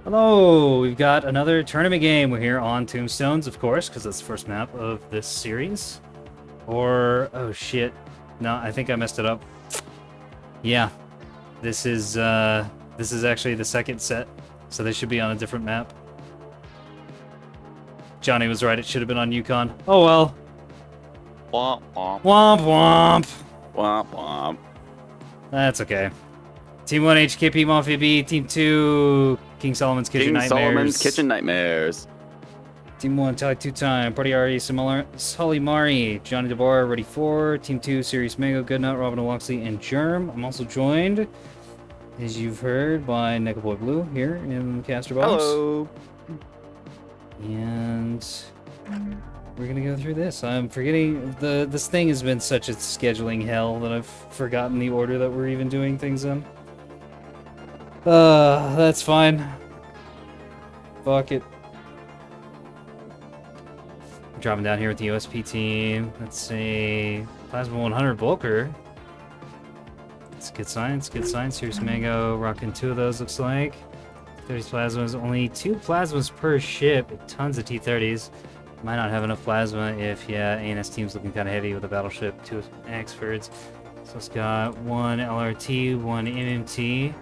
Hello, we've got another tournament game. We're here on Tombstones, of course, because that's the first map of this series. Or, oh shit. No, I think I messed it up. Yeah, this is actually the second set, so they should be on a different map. Johnny was right, it should have been on Yukon. Oh well. Womp womp Womp womp. womp womp. That's okay. Team 1 HKP Mafia B, Team 2 King Solomon's Kitchen King Nightmares. Solomon's Kitchen Nightmares. Team 1, Tally 2-time, Party Ari, Sully Mari, Johnny DeBoer, Ready 4, Team 2, Sirius Mango, Goodnut, Robin Loxley, and Germ. I'm also joined, as you've heard, by Boy Blue here in Caster Box. Hello. And we're gonna go through this. I'm forgetting, this thing has been such a scheduling hell that I've forgotten the order that we're even doing things in. That's fine. Fuck it. Dropping down here with the USP team. Let's see. Plasma 100 Bulker. It's good sign. It's good sign. Serious Mango rocking 2 of those, looks like. 30 plasmas. Only 2 plasmas per ship. Tons of T30s. Might not have enough plasma if, yeah, ANS team's looking kind of heavy with a battleship. 2 Axfords. So it's got 1 LRT, 1 MMT.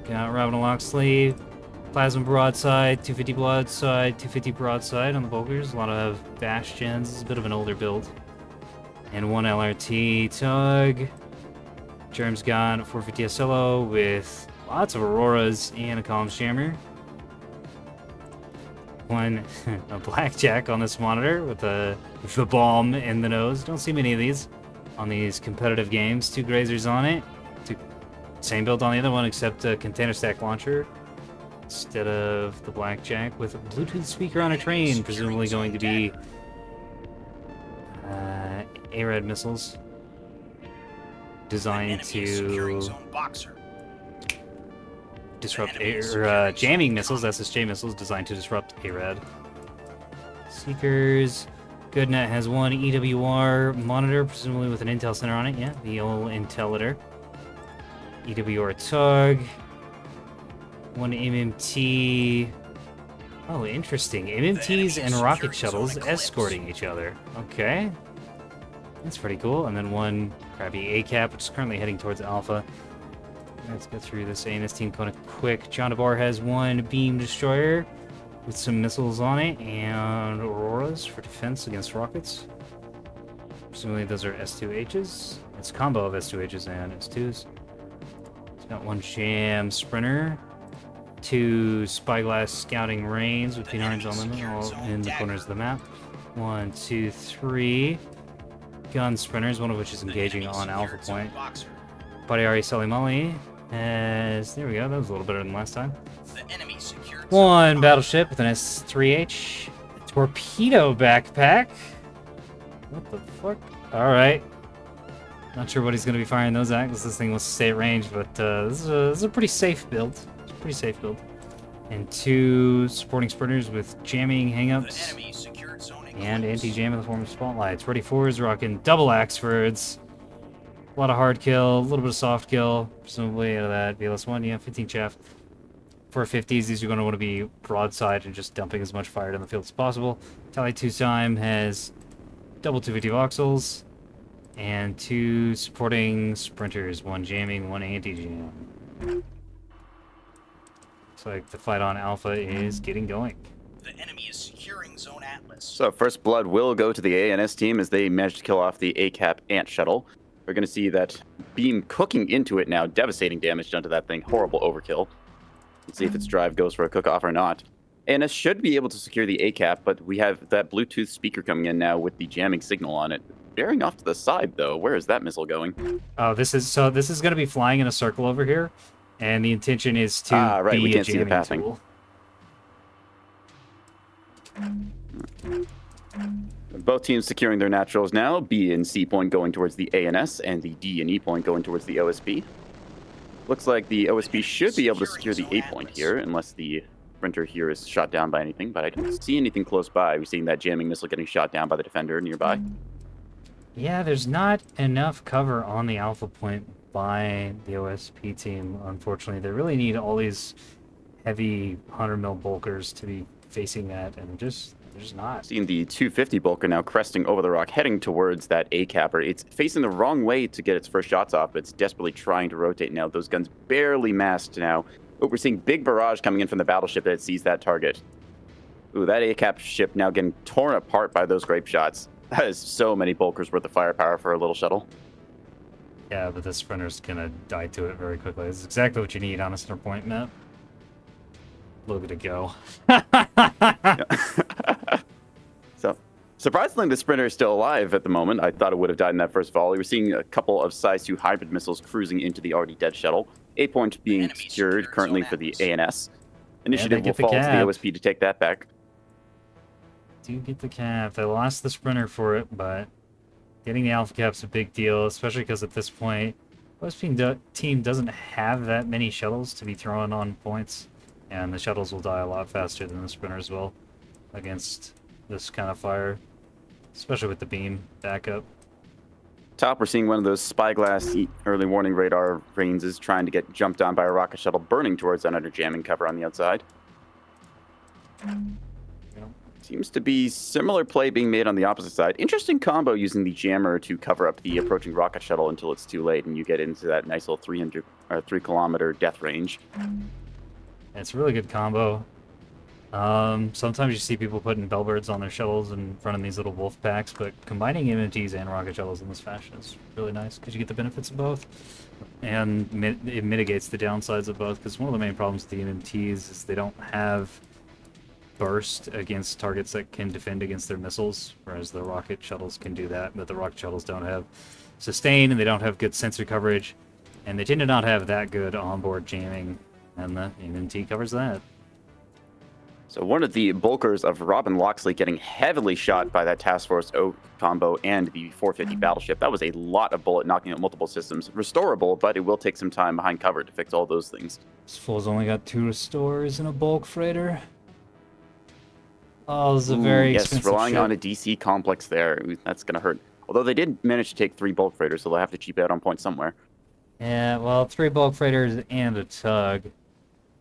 Got Robin Loxley. Plasma broadside, 250 broadside, 250 broadside on the bulkers. A lot of bastions. It's a bit of an older build. And 1 LRT tug. Germ's got a 450 SLO with lots of Auroras and a columns jammer. A blackjack on this monitor with the bomb in the nose. Don't see many of these on these competitive games. 2 grazers on it. Same build on the other one except a container stack launcher instead of the blackjack with a Bluetooth speaker on a train, presumably going to be ARAD missiles designed to disrupt jamming missiles, SSJ missiles designed to disrupt ARAD. Seekers. Goodnet has 1 EWR monitor, presumably with an Intel center on it. Yeah, the old Intellitor. EWR tug. 1 MMT. Oh, interesting. MMTs and rocket shuttles escorting each other. Okay. That's pretty cool. And then 1 crappy HEKP, which is currently heading towards Alpha. Let's go through this ANS team kind of quick. John DeBar has 1 beam destroyer with some missiles on it and Auroras for defense against rockets. Presumably those are S2Hs. It's a combo of S2Hs and S2s. It's got 1 Jam Sprinter. 2 Spyglass Scouting Rains with P9s on them, all in the corners of the map. 1, 2, 3 Gun Sprinters, one of which is engaging on Alpha Point. Badiari Salimali has... There we go, that was a little better than last time. 1 Battleship with an S3H. Torpedo Backpack. What the fuck? Alright. Not sure what he's going to be firing those at, because this thing wants to stay at range, but this is a pretty safe build. Pretty safe build. And 2 supporting sprinters with jamming hangups and anti-jam in the form of spotlights. Ready 4 is rocking double Axfords. A lot of hard kill, a little bit of soft kill, presumably out of that VLS1. Yeah, 15 chaff. 450s, these are going to want to be broadside and just dumping as much fire in the field as possible. Tally 2-time has double 250 voxels and 2 supporting sprinters, 1 jamming, 1 anti-jam. Like the fight on Alpha is getting going. The enemy is securing Zone Atlas. So first blood will go to the ANS team as they managed to kill off the HEKP Ant Shuttle. We're going to see that beam cooking into it now. Devastating damage done to that thing. Horrible overkill. Let's see if its drive goes for a cook-off or not. ANS should be able to secure the HEKP, but we have that Bluetooth speaker coming in now with the jamming signal on it. Bearing off to the side, though. Where is that missile going? Oh, this is going to be flying in a circle over here. And the intention is to right, be we can't a see the jamming pathing. tool. Both teams securing their naturals now. B and C point going towards the ANS, and the D and E point going towards the OSP. Looks like the OSP should be able to secure the A point here, unless the sprinter here is shot down by anything, but I don't see anything close by. We're seeing that jamming missile getting shot down by the defender nearby. Yeah, there's not enough cover on the Alpha point by the OSP team, unfortunately. They really need all these heavy 100 mil bulkers to be facing that, and they're just not. Seeing the 250 Bulker now cresting over the rock, heading towards that A-capper. It's facing the wrong way to get its first shots off, but it's desperately trying to rotate now. Those guns barely masked now. But we're seeing big barrage coming in from the battleship that sees that target. Ooh, that A-cap ship now getting torn apart by those grape shots. That is so many Bulkers worth of firepower for a little shuttle. Yeah, but the Sprinter's gonna die to it very quickly. This is exactly what you need on a center point map. Look at it go. So, surprisingly, the Sprinter is still alive at the moment. I thought it would have died in that first volley. We're seeing a couple of size 2 hybrid missiles cruising into the already dead shuttle. A point being Enemy secured secured currently zone for the atlas. ANS. Initiative will get the fall to the cap. OSP to take that back. Do get the cap. They lost the Sprinter for it, but getting the Alpha Cap's a big deal, especially because at this point, OSP team doesn't have that many shuttles to be throwing on points, and the shuttles will die a lot faster than the Sprinters will against this kind of fire, especially with the beam backup. Top, we're seeing one of those spyglass early warning radar rains is trying to get jumped on by a rocket shuttle burning towards that under jamming cover on the outside. Seems to be similar play being made on the opposite side. Interesting combo using the jammer to cover up the approaching rocket shuttle until it's too late and you get into that nice little 3-kilometer death range. It's a really good combo. Sometimes you see people putting bellbirds on their shuttles in front of these little wolf packs, but combining MMTs and rocket shuttles in this fashion is really nice because you get the benefits of both, and it mitigates the downsides of both. Because one of the main problems with the MMTs is they don't have burst against targets that can defend against their missiles, whereas the rocket shuttles can do that, but the rocket shuttles don't have sustain and they don't have good sensor coverage, and they tend to not have that good onboard jamming, and the MMT covers that. So one of the bulkers of Robin Loxley getting heavily shot by that Task Force O combo and the 450 battleship. That was a lot of bullet knocking out multiple systems. Restorable, but it will take some time behind cover to fix all those things. This fool's only got 2 restores and a bulk freighter. Oh, this is a very expensive yes, relying ship. on a DC complex there. Ooh, that's going to hurt. Although they did manage to take 3 bulk freighters, so they'll have to cheap out on points somewhere. Yeah, well, 3 bulk freighters and a tug.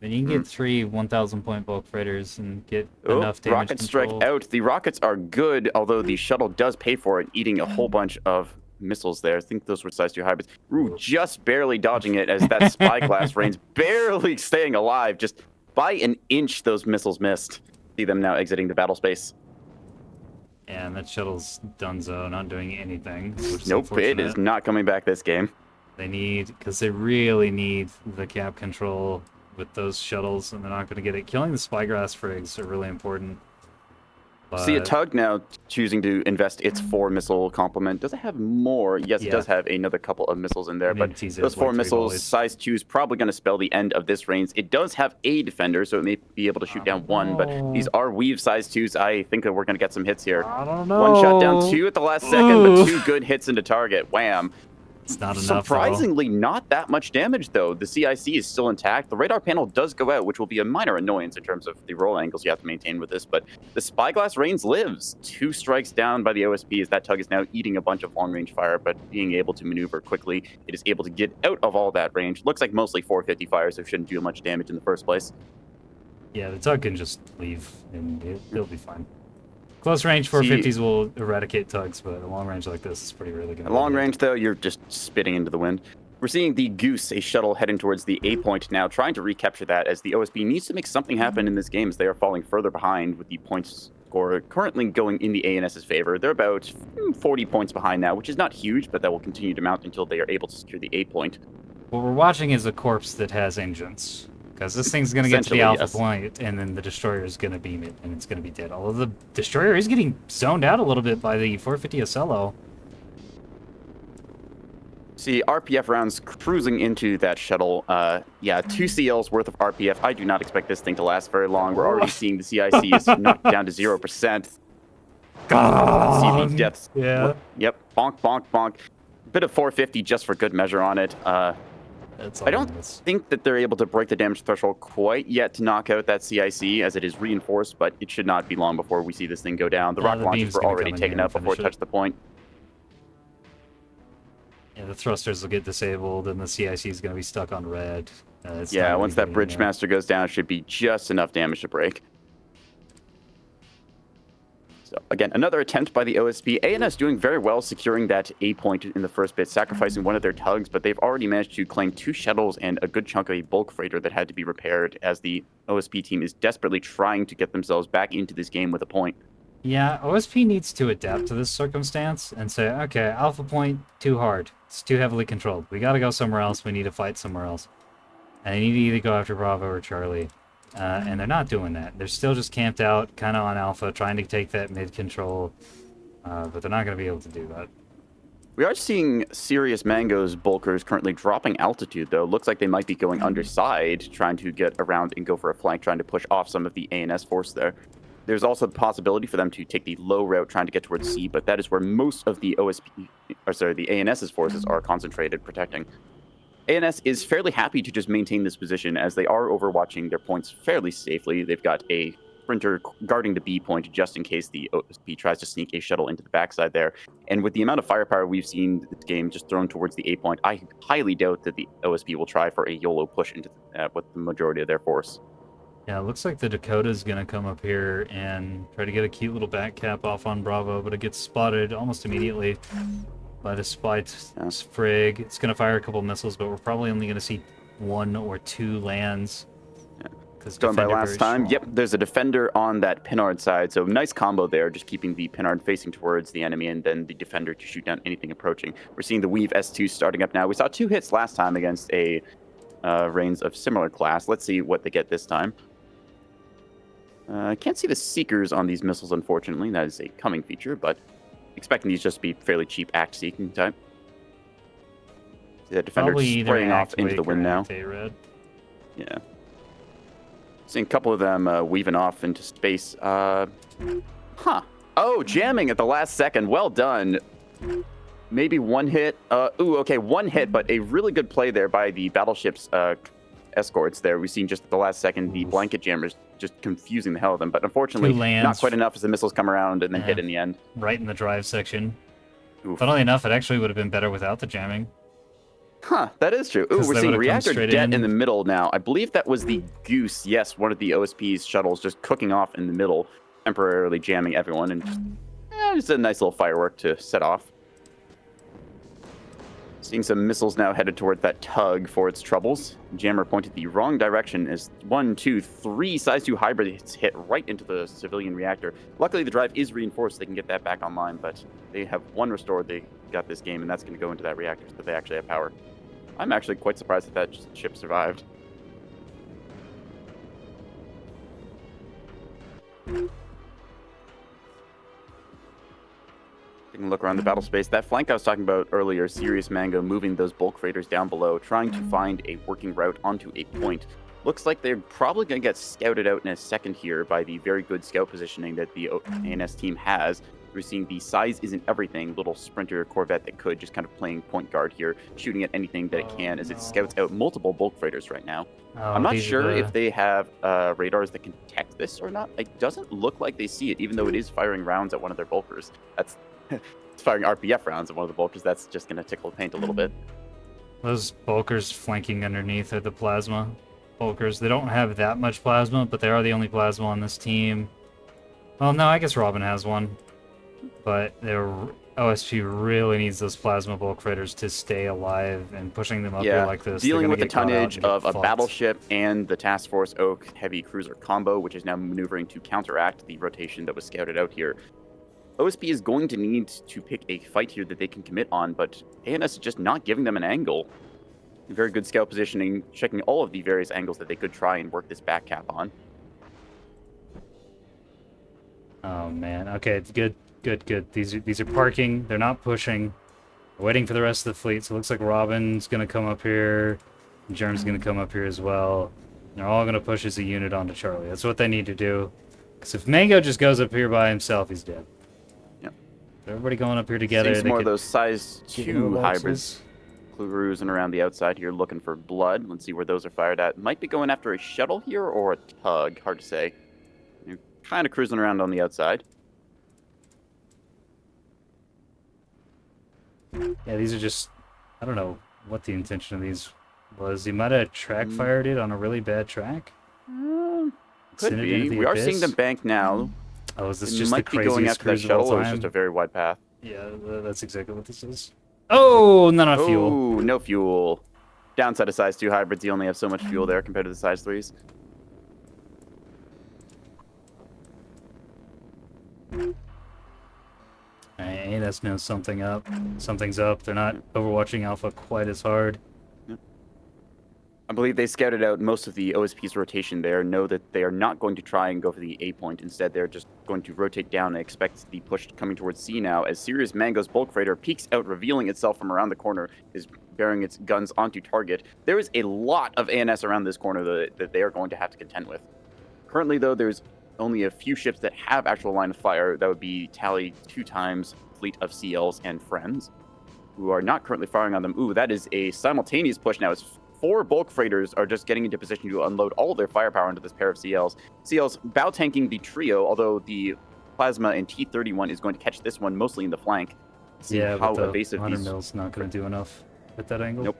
Then you can get 3 1,000-point bulk freighters and get enough damage rocket control. strike out. The rockets are good, although the shuttle does pay for it, eating a whole bunch of missiles there. I think those were size 2 hybrids. Ooh, just barely dodging it as that spyglass rains, barely staying alive. Just by an inch, those missiles missed. See them now exiting the battle space. And that shuttle's donezo, not doing anything. Which is Nope, it is unfortunate. not coming back this game. They need, because they really need the cap control with those shuttles, and they're not going to get it. Killing the spyglass frigs are really important. See a But tug now choosing to invest its 4 missile complement. Does it have more? Yes, it Yeah. does have another couple of missiles in there, but MMTs those have, 4 like, 3 missiles, volleys. size 2 is probably going to spell the end of this range. It does have a defender, so it may be able to shoot down 1, but these are weave size 2s. I think that we're going to get some hits here. I don't know. 1 shot down 2 at the last second, but 2 good hits into target. Wham. It's not enough. Surprisingly, not that much damage, though. The CIC is still intact. The radar panel does go out, which will be a minor annoyance in terms of the roll angles you have to maintain with this, but the spyglass rains lives. 2 strikes down by the OSP as that tug is now eating a bunch of long-range fire, but being able to maneuver quickly, it is able to get out of all that range. Looks like mostly 450 fire, so shouldn't do much damage in the first place. Yeah, the tug can just leave, and it'll be fine. Close range 450s will eradicate tugs, but a long range like this is pretty really good. At long range, though, you're just spitting into the wind. We're seeing the Goose, a shuttle heading towards the A point now, trying to recapture that as the OSB needs to make something happen in this game as they are falling further behind with the points score currently going in the ANS's favor. They're about 40 points behind now, which is not huge, but that will continue to mount until they are able to secure the A point. What we're watching is a corpse that has engines. Because this thing's going to get to the alpha point, and then the destroyer is going to beam it, and it's going to be dead. Although the destroyer is getting zoned out a little bit by the 450 Ocello. See, RPF rounds cruising into that shuttle. Yeah, 2 CLs worth of RPF. I do not expect this thing to last very long. We're already seeing the CIC is knocked down to 0%. See the deaths. Yeah. Yep, bonk, bonk, bonk. Bit of 450 just for good measure on it. I don't think that they're able to break the damage threshold quite yet to knock out that CIC as it is reinforced, but it should not be long before we see this thing go down. The rocket launchers were already taken out before it touched the point. Yeah, the thrusters will get disabled, and the CIC is going to be stuck on red. It's not Yeah, really once that getting Bridge there. Master goes down, it should be just enough damage to break. So again, another attempt by the OSP. ANS doing very well securing that A point in the first bit, sacrificing one of their tugs, but they've already managed to claim 2 shuttles and a good chunk of a bulk freighter that had to be repaired as the OSP team is desperately trying to get themselves back into this game with a point. Yeah, OSP needs to adapt to this circumstance and say, okay, Alpha Point, too hard. It's too heavily controlled. We gotta go somewhere else. We need to fight somewhere else. And they need to either go after Bravo or Charlie. And they're not doing that. They're still just camped out, kind of on Alpha, trying to take that mid-control. But they're not going to be able to do that. We are seeing Serious Mango's bulkers currently dropping altitude, though. Looks like they might be going underside, trying to get around and go for a flank, trying to push off some of the ANS force there. There's also the possibility for them to take the low route, trying to get towards C, but that is where most of the the ANS's forces are concentrated, protecting. ANS is fairly happy to just maintain this position as they are overwatching their points fairly safely. They've got a sprinter guarding the B point just in case the OSP tries to sneak a shuttle into the backside there. And with the amount of firepower we've seen this game just thrown towards the A point, I highly doubt that the OSP will try for a YOLO push into with the majority of their force. Yeah, it looks like the Dakota's going to come up here and try to get a cute little back cap off on Bravo, but it gets spotted almost immediately by the spy Frig. It's going to fire a couple missiles, but we're probably only going to see 1 or 2 lands. Going by last time, yep, there's a defender on that Pinard side, so nice combo there, just keeping the Pinard facing towards the enemy and then the defender to shoot down anything approaching. We're seeing the Weave S2 starting up now. We saw 2 hits last time against a Reigns of similar class. Let's see what they get this time. I can't see the Seekers on these missiles, unfortunately. That is a coming feature, but expecting these just to be fairly cheap act-seeking type. See that defender spraying off into the wind now. Yeah. Seeing a couple of them weaving off into space. Oh, jamming at the last second. Well done. Maybe 1 hit. Okay, 1 hit, but a really good play there by the battleship's escorts there. We've seen just at the last second the blanket jammers just confusing the hell out of them, but unfortunately not quite enough as the missiles come around and then hit in the end. Right in the drive section. Oof. Funnily enough, it actually would have been better without the jamming. Huh, that is true. Ooh, we're seeing reactor debt in the middle now. I believe that was the Goose. Yes, one of the OSP's shuttles just cooking off in the middle, temporarily jamming everyone, and just a nice little firework to set off. Seeing some missiles now headed toward that tug for its troubles. Jammer pointed the wrong direction as 1, 2, 3 size 2 hybrids hit right into the civilian reactor. Luckily, the drive is reinforced. They can get that back online, but they have 1 restored. They got this game, and that's going to go into that reactor so that they actually have power. I'm actually quite surprised that ship survived. Taking a look around the battle space. That flank I was talking about earlier, Serious Mango moving those bulk freighters down below, trying to find a working route onto a point. Looks like they're probably going to get scouted out in a second here by the very good scout positioning that the ANS team has. We're seeing the size isn't everything, little sprinter Corvette that could just kind of playing point guard here, shooting at anything that it can as it scouts out multiple bulk freighters right now. I'm not sure if they have radars that can detect this or not. It doesn't look like they see it, even though it is firing rounds at one of their bulkers. That's it's firing RPF rounds at one of the bulkers. That's just going to tickle the paint a little bit. Those bulkers flanking underneath are the plasma bulkers. They don't have that much plasma, but they are the only plasma on this team. Well, no, I guess Robin has one. But their OSP really needs those plasma bulk freighters to stay alive, and pushing them up here like this. Dealing with the tonnage of a battleship and the Task Force Oak heavy cruiser combo, which is now maneuvering to counteract the rotation that was scouted out here. OSP is going to need to pick a fight here that they can commit on, but ANS is just not giving them an angle. Very good scout positioning, checking all of the various angles that they could try and work this back cap on. Oh man, okay, it's good. Good. These are parking. They're not pushing. They're waiting for the rest of the fleet. So it looks like Robin's gonna come up here. Germ's gonna come up here as well. And they're all gonna push as a unit onto Charlie. That's what they need to do. Because if Mango just goes up here by himself, he's dead. Yep. Everybody going up here together. Seeing some more of those size 2 hybrids cruising around the outside here, looking for blood. Let's see where those are fired at. Might be going after a shuttle here or a tug. Hard to say. They're kind of cruising around on the outside. Yeah, these are just... I don't know what the intention of these Was he might have track fired it on a really bad track? Could Send it into be. the We are seeing them abyss? bank now. Oh, is this It just the might be going craziest after that cruise of all shuttle, or it's just a time? very wide path. Yeah, that's exactly what this is. Oh, not enough fuel. Oh, no fuel. Downside of size 2 hybrids, you only have so much fuel there compared to the size 3s. Hey, that's knows something up. Something's up. They're not overwatching Alpha quite as hard. I believe they scouted out most of the OSP's rotation there, know that they are not going to try and go for the A point. Instead, they're just going to rotate down and expect the push coming towards C now, as Sirius Mango's bulk freighter peeks out, revealing itself from around the corner, is bearing its guns onto target. There is a lot of ANS around this corner that they are going to have to contend with. Currently, though, there's only a few ships that have actual line of fire. That would be Tally 2 times, fleet of CLs and friends, who are not currently firing on them. Ooh, that is a simultaneous push now. As 4 bulk freighters are just getting into position to unload all their firepower into this pair of CLs. CLs bow tanking the trio, although the Plasma and T-31 is going to catch this one mostly in the flank. See Yeah, how but the evasive 100 these... mil's not going to do enough at that angle. Nope.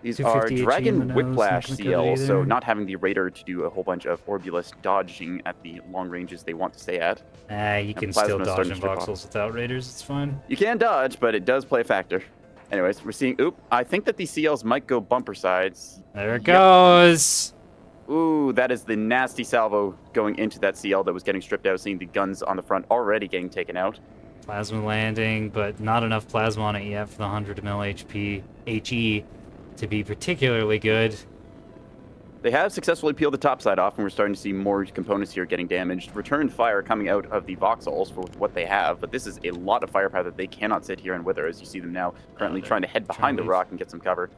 These are 250 HE in the Dragon nose, not Whiplash gonna cut it CLs, so either. not having the Raider to do a whole bunch of Orbulus dodging at the long ranges they want to stay at. You can still Plasma's dodge starting in to strip off. voxels without raiders. It's fine. You can dodge, but it does play a factor. Anyways, we're seeing... Oop, I think that these CLs might go bumper sides. There it goes. Ooh, that is the nasty salvo going into that CL that was getting stripped out, seeing the guns on the front already getting taken out. Plasma landing, but not enough plasma on it yet for the 100 mil HE to be particularly good. They have successfully peeled the top side off, and we're starting to see more components here getting damaged. Return fire coming out of the voxels for what they have, but this is a lot of firepower that they cannot sit here and wither, as you see them now currently trying to head behind the rock and get some cover.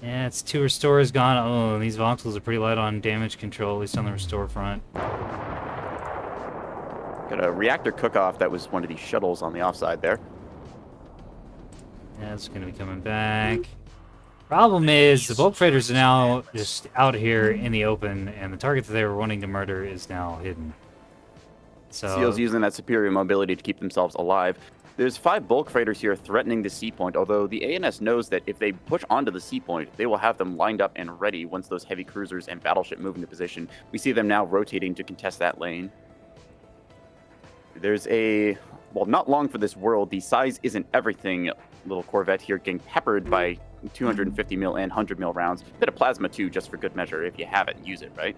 Yeah, it's 2 restores gone. Oh, and these voxels are pretty light on damage control, at least on the restore front. Got a reactor cook-off that was one of these shuttles on the offside there. Yeah, it's going to be coming back. Problem is, the bulk freighters are now just out here in the open, and the target that they were wanting to murder is now hidden. So SEALs using that superior mobility to keep themselves alive. There's 5 bulk freighters here threatening the C point, although the ANS knows that if they push onto the C point, they will have them lined up and ready once those heavy cruisers and battleship move into position. We see them now rotating to contest that lane. There's a... Well, not long for this world. The size isn't everything. Little Corvette here getting peppered by 250 mil and 100 mil rounds. Bit of plasma too, just for good measure. If you have it, use it, right?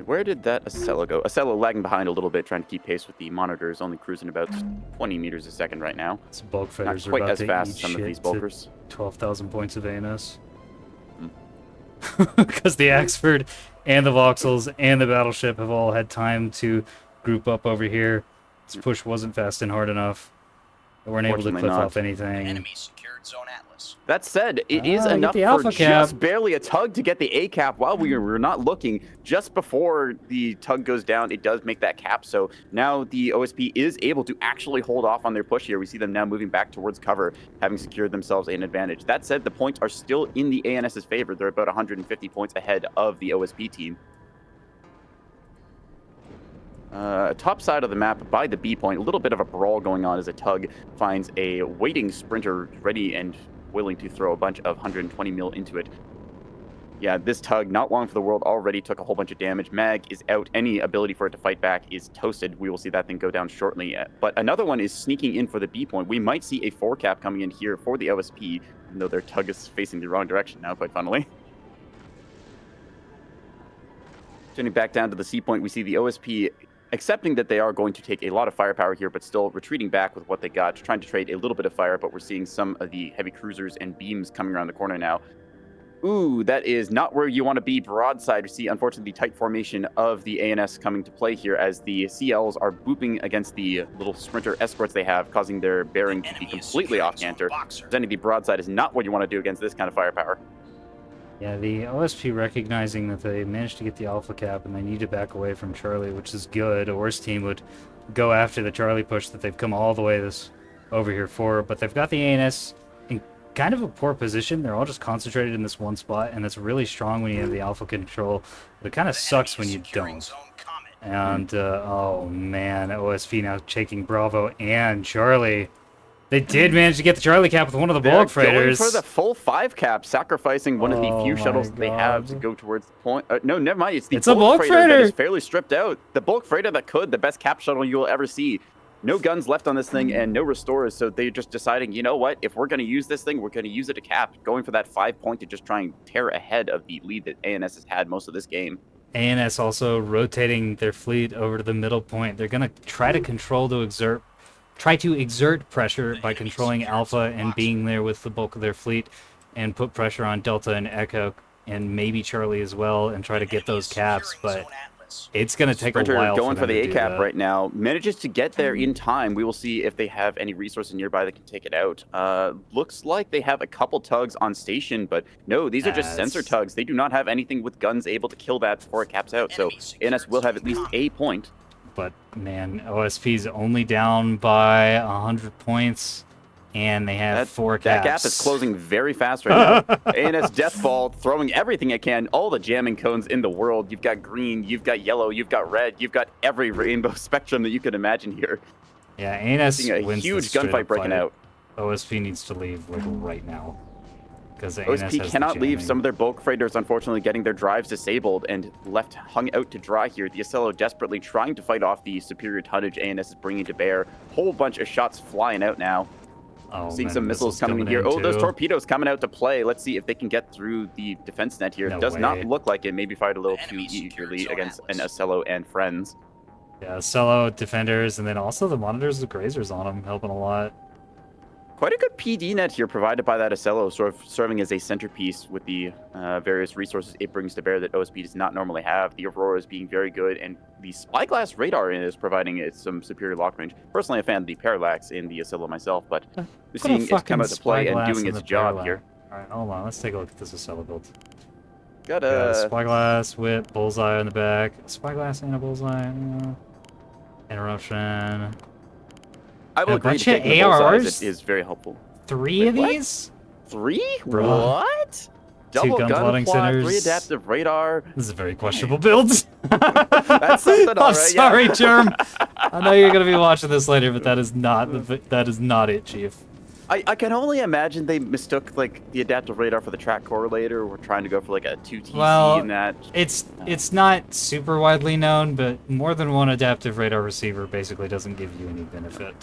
Where did that Ocello go? Ocello lagging behind a little bit, trying to keep pace with the monitors, only cruising about 20 meters a second right now. Some bulk Not freighters are quite about as to fast eat as some of shit these to bulkers. 12,000 points of ANS. Because the Axford and the voxels and the battleship have all had time to group up over here. This push wasn't fast and hard enough. They weren't able to Fortunately cliff not. off anything. Enemy secured Zone Atlas. That said, it is get enough the for alpha cap. just barely a tug to get the A cap while we were not looking. Just before the tug goes down, it does make that cap. So now the OSP is able to actually hold off on their push here. We see them now moving back towards cover, having secured themselves an advantage. That said, the points are still in the ANS's favor. They're about 150 points ahead of the OSP team. Top side of the map by the B point, a little bit of a brawl going on as a tug finds a waiting sprinter ready and willing to throw a bunch of 120 mil into it. Yeah, this tug, not long for the world, already took a whole bunch of damage. Mag is out. Any ability for it to fight back is toasted. We will see that thing go down shortly. But another one is sneaking in for the B point. We might see a 4 cap coming in here for the OSP, even though their tug is facing the wrong direction now, quite funnily. Turning back down to the C point, we see the OSP accepting that they are going to take a lot of firepower here, but still retreating back with what they got, trying to trade a little bit of fire, but we're seeing some of the heavy cruisers and beams coming around the corner now. Ooh, that is not where you want to be broadside. We see, unfortunately, the tight formation of the ANS coming to play here as the CLs are booping against the little sprinter escorts they have, causing their bearing to be completely off canter. Presenting the broadside is not what you want to do against this kind of firepower. Yeah, the OSP recognizing that they managed to get the alpha cap and they need to back away from Charlie, which is good. A worse team would go after the Charlie push that they've come all the way over here for, but they've got the ANS in kind of a poor position. They're all just concentrated in this one spot, and that's really strong when you have the alpha control, but it kind of sucks when you don't. Zone Comet. And, oh man, OSP now taking Bravo and Charlie. They did manage to get the Charlie cap with one of the They're bulk going freighters. for the full 5 cap, sacrificing one of the few Oh shuttles my that they have to God. go towards the point. No, never mind. It's the It's a bulk freighter that freighter. is fairly stripped out. The bulk freighter that could, the best cap shuttle you will ever see. No guns left on this thing and no restorers, so they're just deciding, you know what? If we're going to use this thing, we're going to use it to cap, going for that 5 point to just try and tear ahead of the lead that ANS has had most of this game. ANS also rotating their fleet over to the middle point. They're going to try to exert pressure by controlling Alpha and being there with the bulk of their fleet, and put pressure on Delta and Echo and maybe Charlie as well, and try to get those caps. But it's going to take Sprinter a while going for for them the to do A-cap that. right now. Manages to get there in time. We will see if they have any resources nearby that can take it out. Looks like they have a couple tugs on station, but no, these are just sensor tugs. They do not have anything with guns able to kill that before it caps out. So ANS will have at least a point. But man, OSP's only down by 100 points, and they have 4 caps. That gap is closing very fast right now. ANS Deathball throwing everything it can, all the jamming cones in the world. You've got green, you've got yellow, you've got red, you've got every rainbow spectrum that you can imagine here. Yeah, ANS Seeing a wins huge the gunfight breaking out. OSP needs to leave like right now, because ANS OSP has cannot the leave jamming. some of their bulk freighters, unfortunately, getting their drives disabled and left hung out to dry here. The Ocello desperately trying to fight off the superior tonnage ANS is bringing to bear. Whole bunch of shots flying out now. Oh, Seeing man, some missiles coming in here. Oh, those too. torpedoes coming out to play. Let's see if they can get through the defense net here. No Does way. not look like it. Maybe fired a little too Enemy secured eagerly zone against an Atlas. Ocello and friends. Yeah, solo defenders, and then also the monitors with grazers on them, helping a lot. Quite a good PD net here provided by that Ocello, sort of serving as a centerpiece with the various resources it brings to bear that OSP does not normally have. The Aurora is being very good, and the Spyglass radar is providing it some superior lock range. Personally, a fan of the Parallax in the Ocello myself, but we're Put a seeing it come fucking out to play and Spyglass doing in its the job Parallax. here. Alright, hold on, let's take a look at this Ocello build. Got Got a a Spyglass, whip, bullseye on the back. Spyglass and a bullseye. Interruption. I will a agree bunch to of taking the bullseyes. ARs? It is very helpful. 3 Wait, of what? these? 3? Bruh. What? Double gun gun plotting plot, 3 centers. adaptive radar. This is a very questionable build. That's something, I'm alright, yeah. sorry, Germ. I know you're gonna be watching this later, but that is not it, Chief. I can only imagine they mistook like the adaptive radar for the track correlator. We're trying to go for like a 2TC Well, in that. It's not super widely known, but more than one adaptive radar receiver basically doesn't give you any benefit.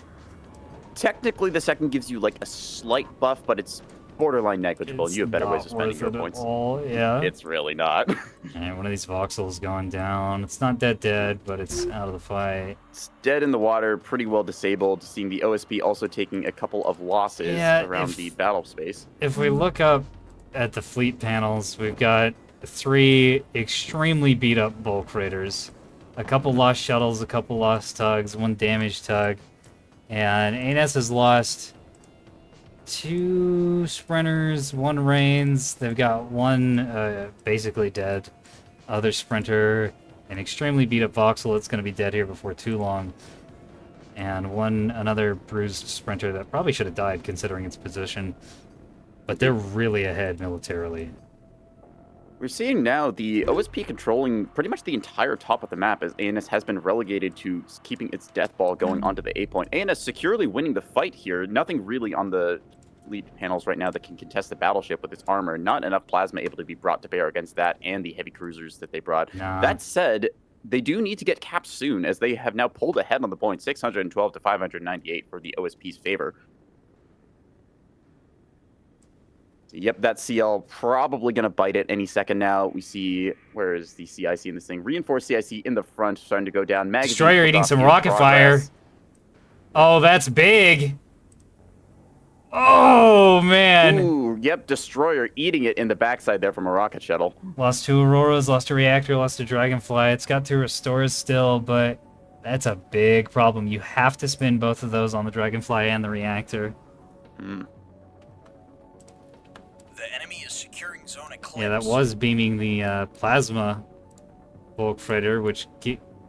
Technically, the second gives you like a slight buff, but it's borderline negligible. It's You have better ways of not spending your worth it at points. all, yeah. It's really not. And one of these voxels gone down. It's not dead, but it's out of the fight. It's dead in the water, pretty well disabled. Seeing the OSP also taking a couple of losses Yeah, around if- the battle space. If we look up at the fleet panels, we've got 3 extremely beat up bulk freighters, a couple lost shuttles, a couple lost tugs, 1 damaged tug, and ANS has lost 2 sprinters, 1 Reigns. They've got 1 basically dead, other sprinter, an extremely beat up voxel that's going to be dead here before too long, and another bruised sprinter that probably should have died considering its position. But they're really ahead militarily. We're seeing now the OSP controlling pretty much the entire top of the map as ANS has been relegated to keeping its death ball going onto the A point. ANS securely winning the fight here. Nothing really on the lead panels right now that can contest the battleship with its armor. Not enough plasma able to be brought to bear against that and the heavy cruisers that they brought. Nah. That said, they do need to get capped soon as they have now pulled ahead on the point, 612 to 598 for the OSP's favor. Yep, that CL probably going to bite it any second now. We see, where is the CIC in this thing? Reinforced CIC in the front, starting to go down. Magazine Destroyer pulled eating off some in rocket fire. progress. Oh, that's big. Oh, man. Ooh, yep, Destroyer eating it in the backside there from a rocket shuttle. Lost 2 Auroras, lost a reactor, lost a Dragonfly. It's got 2 restores still, but that's a big problem. You have to spin both of those on the Dragonfly and the reactor. Mm. The enemy is securing zone Eclipse. Yeah, that was beaming the plasma bulk freighter, which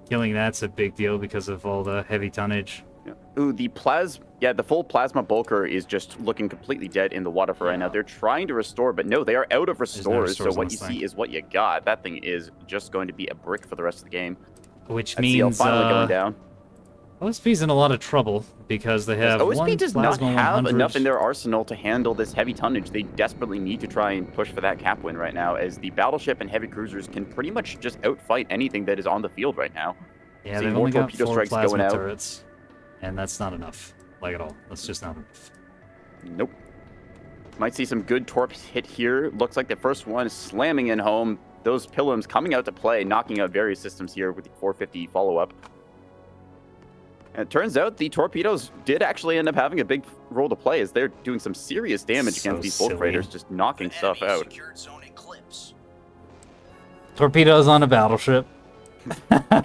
killing that's a big deal because of all the heavy tonnage. Yeah. Ooh, the full plasma bulker is just looking completely dead in the water for right now. They're trying to restore, but no, they are out of no restores. restores So on what you this see thing. is what you got. That thing is just going to be a brick for the rest of the game. which That CL means finally going down. OSP's in a lot of trouble because they have OSP one does not Plasma have 100. enough in their arsenal to handle this heavy tonnage. They desperately need to try and push for that cap win right now, as the battleship and heavy cruisers can pretty much just outfight anything that is on the field right now. Yeah, Seeing they've more only got torpedo 4 strikes plasma going out. turrets, and that's not enough. Like at all. That's just not enough. Nope. Might see some good torps hit here. Looks like the first one is slamming in home. Those Pilums coming out to play, knocking out various systems here with the 450 follow-up. And it turns out the torpedoes did actually end up having a big role to play, as they're doing some serious damage So against these bulk silly. freighters, just knocking stuff Enemy out. secured zone eclipse. Torpedoes on a battleship.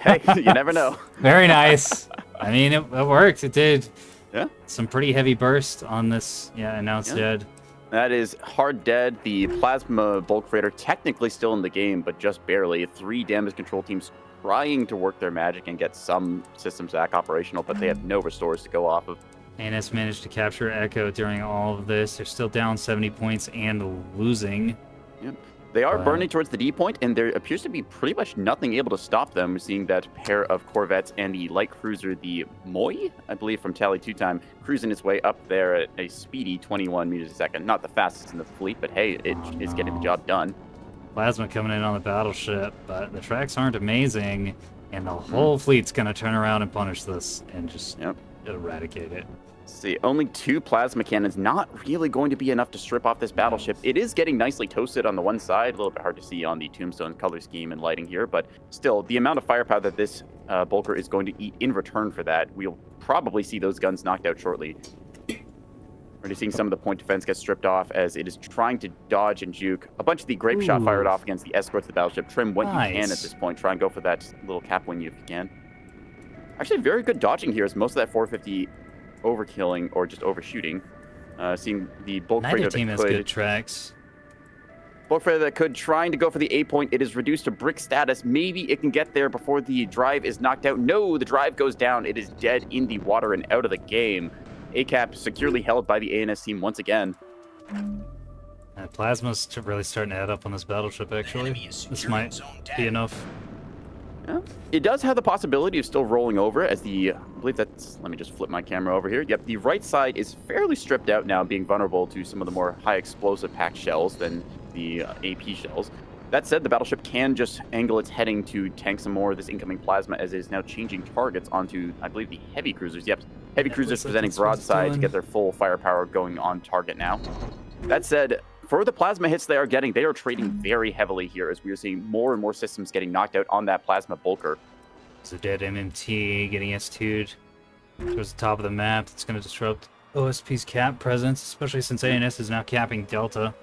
Hey, you never know. Very nice. I mean, it worked. It did. Yeah. Some pretty heavy burst on this. Yeah, and now it's dead. That is hard dead. The plasma bulk freighter technically still in the game, but just barely. 3 damage control teams trying to work their magic and get some systems back operational, but they have no restores to go off of. ANS managed to capture Echo during all of this. They're still down 70 points and losing. Yep. They are burning towards the D point, and there appears to be pretty much nothing able to stop them. We're seeing that pair of corvettes and the light cruiser, the Moi, I believe from Tally 2 time, cruising its way up there at a speedy 21 meters a second. Not the fastest in the fleet, but hey, it is getting the job done. Plasma coming in on the battleship, but the tracks aren't amazing, and the whole fleet's going to turn around and punish this and just eradicate it. See, only 2 plasma cannons, not really going to be enough to strip off this battleship. It is getting nicely toasted on the one side, a little bit hard to see on the Tombstone color scheme and lighting here, but still, the amount of firepower that this Bulker is going to eat in return for that, we'll probably see those guns knocked out shortly. Already seeing some of the point defense get stripped off as it is trying to dodge and juke. A bunch of the grape shot fired off against the escorts of the battleship. Trim what you can at this point. Try and go for that little cap win if you can. Actually, very good dodging here, as most of that 450 overkilling or just overshooting. Seeing the bulk Neither freighter team that has could, good tracks. bulk freighter that could trying to go for the A point. It is reduced to brick status. Maybe it can get there before the drive is knocked out. No, the drive goes down. It is dead in the water and out of the game. HEKP securely held by the ANS team once again. Plasma's really starting to add up on this battleship, actually. This might be enough. Yeah. It does have the possibility of still rolling over, as the, I believe that's, let me just flip my camera over here. Yep, the right side is fairly stripped out now, being vulnerable to some of the more high explosive packed shells than the AP shells. That said, the battleship can just angle its heading to tank some more of this incoming plasma, as it is now changing targets onto, I believe, the heavy cruisers. Yep, heavy cruisers presenting broadside to get their full firepower going on target now. That said, for the plasma hits they are getting, they are trading very heavily here, as we are seeing more and more systems getting knocked out on that plasma bulker. It's a dead MMT getting S2'd towards the top of the map. It's going to disrupt OSP's cap presence, especially since ANS is now capping Delta.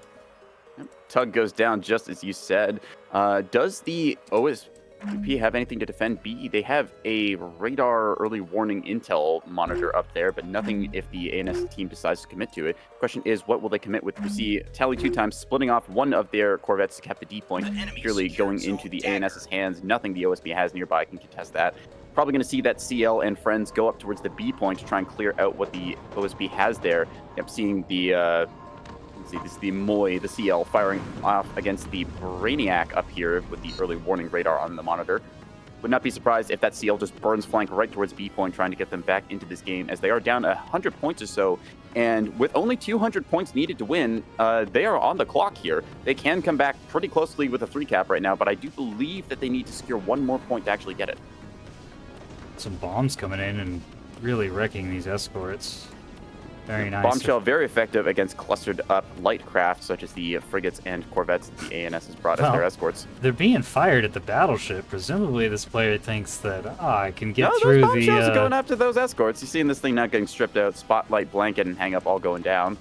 Tug goes down just as you said. Does the OSP have anything to defend B? They have a radar early warning intel monitor up there, but nothing if the ANS team decides to commit to it. Question is, what will they commit with? We see Tally 2 times splitting off one of their corvettes to cap the D point, purely going into the ANS's hands. Nothing the OSP has nearby can contest that. Probably going to see that CL and friends go up towards the B point to try and clear out what the OSP has there. Yep, seeing the this is the Moi, the CL, firing off against the Brainiac up here with the early warning radar on the monitor. Would not be surprised if that CL just burns flank right towards B point, trying to get them back into this game, as they are down 100 points or so. And with only 200 points needed to win, they are on the clock here. They can come back pretty closely with a 3 cap right now, but I do believe that they need to secure 1 more point to actually get it. Some bombs coming in and really wrecking these escorts. Very nice. Bombshell very effective against clustered up light craft, such as the frigates and corvettes the ANS has brought as their escorts. They're being fired at the battleship. Presumably this player thinks that, I can get through those bombshells the... are going after those escorts. You're seeing this thing not getting stripped out, spotlight, blanket, and hang up all going down.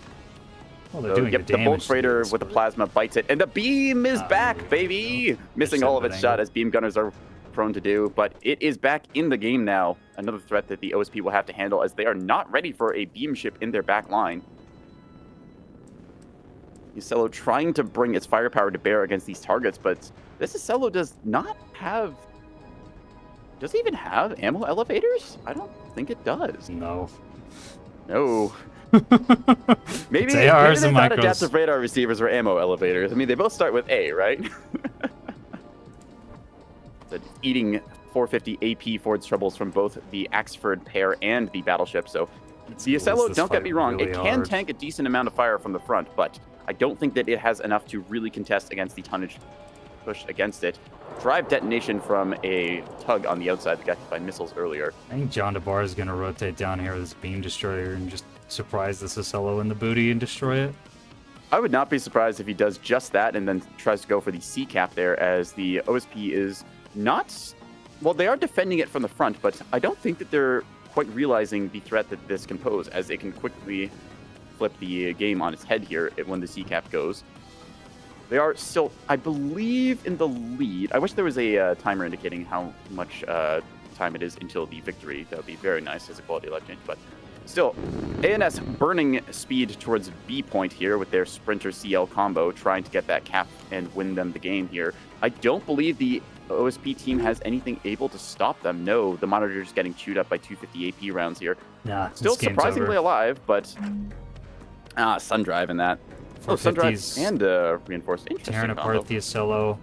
Well, they're doing yep, the the bulk damage freighter with the plasma bites it, and the beam is back, baby! Missing all of its shot, as beam gunners are prone to do, but it is back in the game now. Another threat that the OSP will have to handle, as they are not ready for a beam ship in their back line. Ucello trying to bring its firepower to bear against these targets, but this Ucello does not have... Does it even have ammo elevators? I don't think it does. No. No. maybe It's they ARs and thought micros. adaptive radar receivers were ammo elevators. I mean, they both start with A, right? So eating 450 AP for its troubles from both the Axford pair and the battleship. So the Let's Ocello, this don't get fight me wrong, really it can hard. tank a decent amount of fire from the front, but I don't think that it has enough to really contest against the tonnage push against it. Drive detonation from a tug on the outside that got hit by missiles earlier. I think John DeBar is going to rotate down here with his beam destroyer and just surprise this Ocello in the booty and destroy it. I would not be surprised if he does just that and then tries to go for the C cap there, as the OSP is not... Well, they are defending it from the front, but I don't think that they're quite realizing the threat that this can pose, as it can quickly flip the game on its head here when the C cap goes. They are still, I believe, in the lead. I wish there was a timer indicating how much time it is until the victory. That would be very nice as a quality of life change, but still, ANS burning speed towards B point here with their Sprinter CL combo, trying to get that cap and win them the game here. I don't believe the OSP team has anything able to stop them. No, the Monitor's getting chewed up by 250 AP rounds here. Nah, Still this game's surprisingly over. alive, but... Sundrive in that. Oh, 450's Sundrive and Reinforced. Interesting tearing combo. apart the Ocello.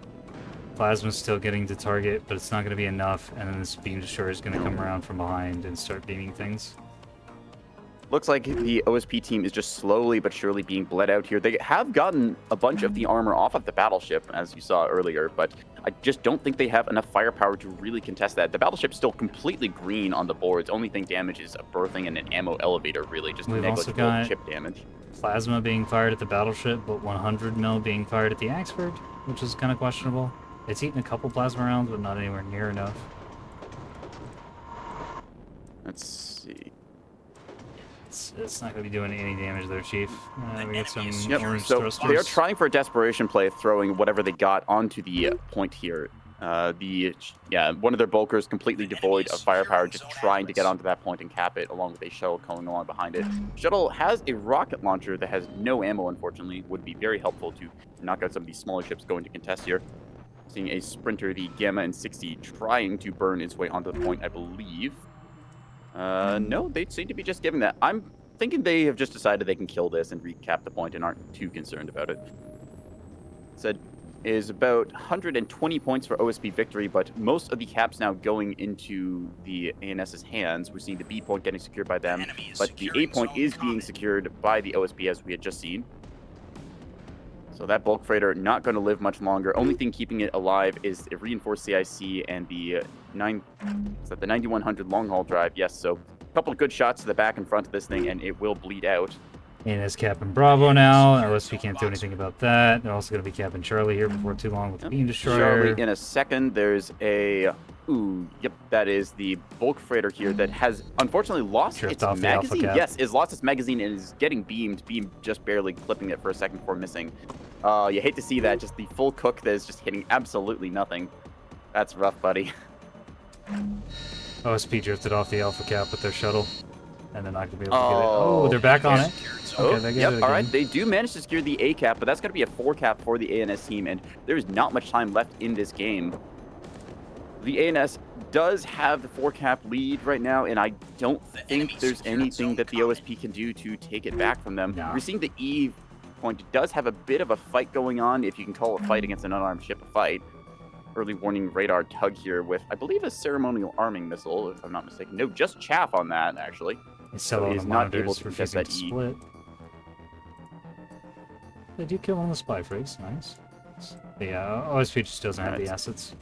Plasma's still getting to target, but it's not going to be enough, and then this beam destroyer is going to come around from behind and start beaming things. Looks like the OSP team is just slowly but surely being bled out here. They have gotten a bunch of the armor off of the battleship, as you saw earlier, but I just don't think they have enough firepower to really contest that. The battleship's still completely green on the boards. Only thing damage is a berthing and an ammo elevator, really, just We've also negligible got chip damage. Plasma being fired at the battleship, but 100 mil being fired at the Axford, which is kind of questionable. It's eaten a couple plasma rounds, but not anywhere near enough. Let's see. It's not going to be doing any damage there, Chief. We get some Yep, orange so thrusters. they are trying for a desperation play, throwing whatever they got onto the point here. One of their bulkers completely devoid of firepower, just trying to get onto that point and cap it, along with a shuttle coming along behind it. Shuttle has a rocket launcher that has no ammo, unfortunately. Would be very helpful to knock out some of these smaller ships going to contest here. Seeing a Sprinter, the Gamma and 60, trying to burn its way onto the point, I believe. No, they seem to be just giving that. I'm thinking they have just decided they can kill this and recap the point and aren't too concerned about it. Said is about 120 points for OSP victory, but most of the caps now going into the ANS's hands. We're seeing the B point getting secured by them, but the A point is being secured by the OSP, as we had just seen. So that bulk freighter not going to live much longer. Only thing keeping it alive is a reinforced CIC and the 9100 long haul drive. Yes, so a couple of good shots to the back and front of this thing, and it will bleed out. ANS capping Bravo now. OSP can't do anything about that. They're also going to be capping Charlie here before too long with the beam destroyer. Charlie in a second. There's a... Ooh, yep, that is the bulk freighter here that has unfortunately lost its magazine. Yes, is lost its magazine and is getting beamed. Beam just barely clipping it for a second before missing. You hate to see that. Just the full cook that is just hitting absolutely nothing. That's rough, buddy. OSP drifted off the Alpha cap with their shuttle, and they're not going to be able to get it. Oh, they're back on it. Okay, they get it again. All right, they do manage to secure the A cap, but that's going to be a 4 cap for the ANS team, and there's not much time left in this game. The ANS does have the 4 cap lead right now, and I don't think there's anything that the OSP can do to take it back from them. No. We're seeing the E point does have a bit of a fight going on, if you can call a fight against an unarmed ship a fight. Early warning radar tug here with, I believe, a ceremonial arming missile, if I'm not mistaken. No, just chaff on that, actually. So he's not able to contest that E. Split. They do kill on the spy freaks, nice. Yeah, OSP just doesn't have the assets.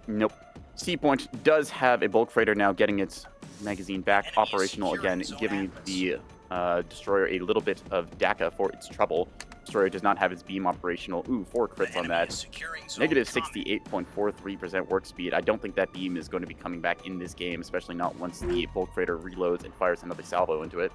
Nope. C point does have a bulk freighter now getting its magazine back operational again, giving the destroyer a little bit of DACA for its trouble. Destroyer does not have its beam operational. Ooh, 4 crits on that. Negative 68.43% work speed. I don't think that beam is going to be coming back in this game, especially not once the bulk freighter reloads and fires another salvo into it.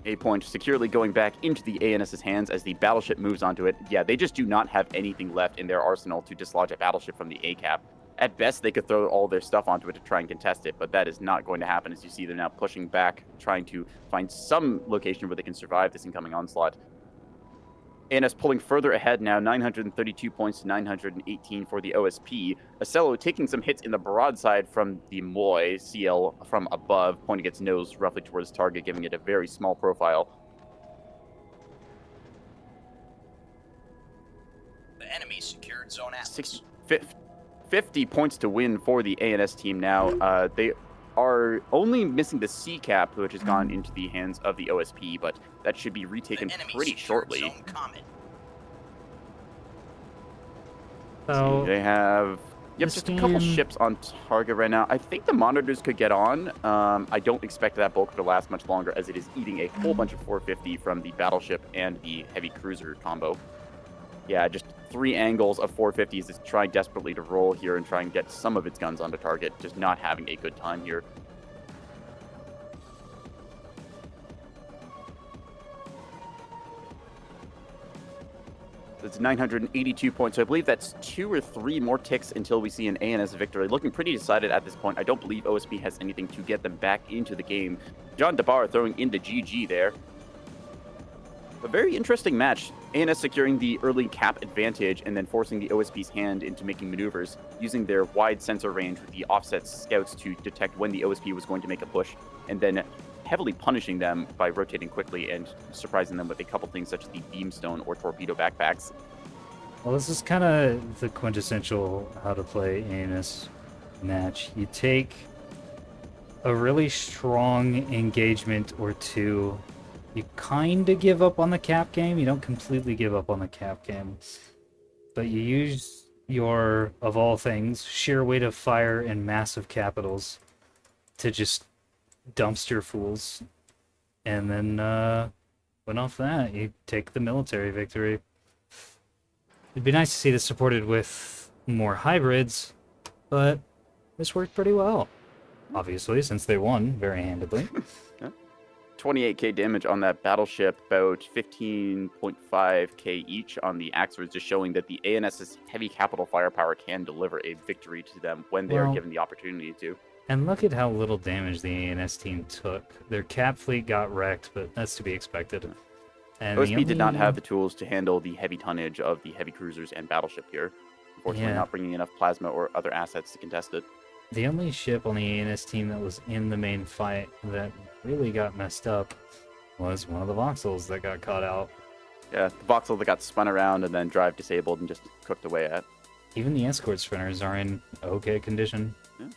A point securely going back into the ANS's hands as the battleship moves onto it. Yeah, they just do not have anything left in their arsenal to dislodge a battleship from the A cap. At best, they could throw all their stuff onto it to try and contest it, but that is not going to happen, as you see them now pushing back, trying to find some location where they can survive this incoming onslaught. ANS pulling further ahead now, 932 points to 918 for the OSP. Ocello taking some hits in the broadside from the Moy CL from above, pointing its nose roughly towards target, giving it a very small profile. The enemy secured securing Zone Atlas. 50 points to win for the ANS team now. They are only missing the C cap, which has gone into the hands of the OSP, but that should be retaken The enemy pretty secured shortly. Zone Comet. So They have this just a couple game- ships on target right now. I think the monitors could get on. I don't expect that bulk to last much longer, as it is eating a whole bunch of 450 from the battleship and the heavy cruiser combo. Yeah, just 3 angles of 450s. It's trying desperately to roll here and try and get some of its guns onto target. Just not having a good time here. That's 982 points. So I believe that's 2 or 3 more ticks until we see an ANS victory. Looking pretty decided at this point. I don't believe OSP has anything to get them back into the game. John DeBar throwing in the GG there. A very interesting match. ANS securing the early cap advantage and then forcing the OSP's hand into making maneuvers, using their wide sensor range with the offset scouts to detect when the OSP was going to make a push, and then heavily punishing them by rotating quickly and surprising them with a couple things such as the beamstone or torpedo backpacks. Well, this is kind of the quintessential how to play ANS match. You take a really strong engagement or two. You kind of give up on the cap game. You don't completely give up on the cap game. But you use your, of all things, sheer weight of fire and massive capitals to just dumpster fools. And then, went off that, you take the military victory. It'd be nice to see this supported with more hybrids, but this worked pretty well. Obviously, since they won very handedly. 28k damage on that battleship, about 15.5k each on the Axers, just showing that the ANS's heavy capital firepower can deliver a victory to them when they are given the opportunity to. And look at how little damage the ANS team took. Their cap fleet got wrecked, but that's to be expected. And OSP did not have the tools to handle the heavy tonnage of the heavy cruisers and battleship here. Unfortunately, not bringing enough plasma or other assets to contest it. The only ship on the ANS team that was in the main fight that really got messed up was one of the voxels that got caught out. Yeah, the voxel that got spun around and then drive disabled and just cooked away at. Even the escort spinners are in okay condition. Yeah.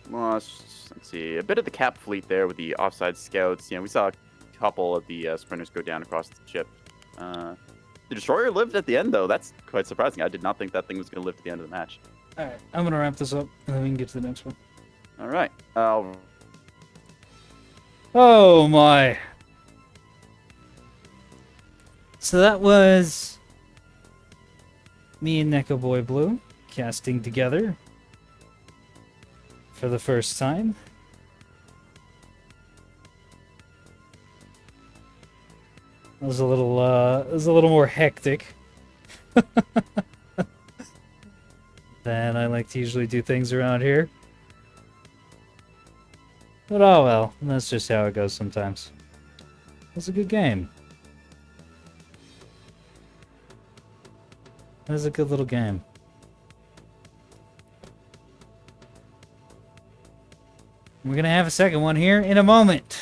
Well, let's see. A bit of the cap fleet there with the offside scouts. We saw a couple of the sprinters go down across the ship. The destroyer lived at the end, though. That's quite surprising. I did not think that thing was going to live to the end of the match. All right, I'm going to wrap this up, and then we can get to the next one. All right. Oh, my. So that was me and Neko Boy Blue casting together for the first time. It was a little more hectic than I like to usually do things around here. But oh well, that's just how it goes sometimes. It was a good game. It was a good little game. We're gonna have a second one here in a moment.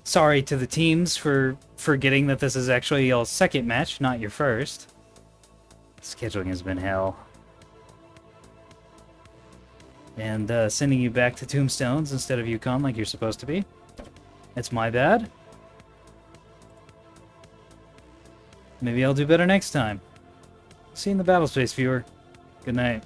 Sorry to the teams for forgetting that this is actually your second match, not your first. Scheduling has been hell. And sending you back to Tombstones instead of Yukon like you're supposed to be. It's my bad. Maybe I'll do better next time. See you in the battle space, viewer. Good night.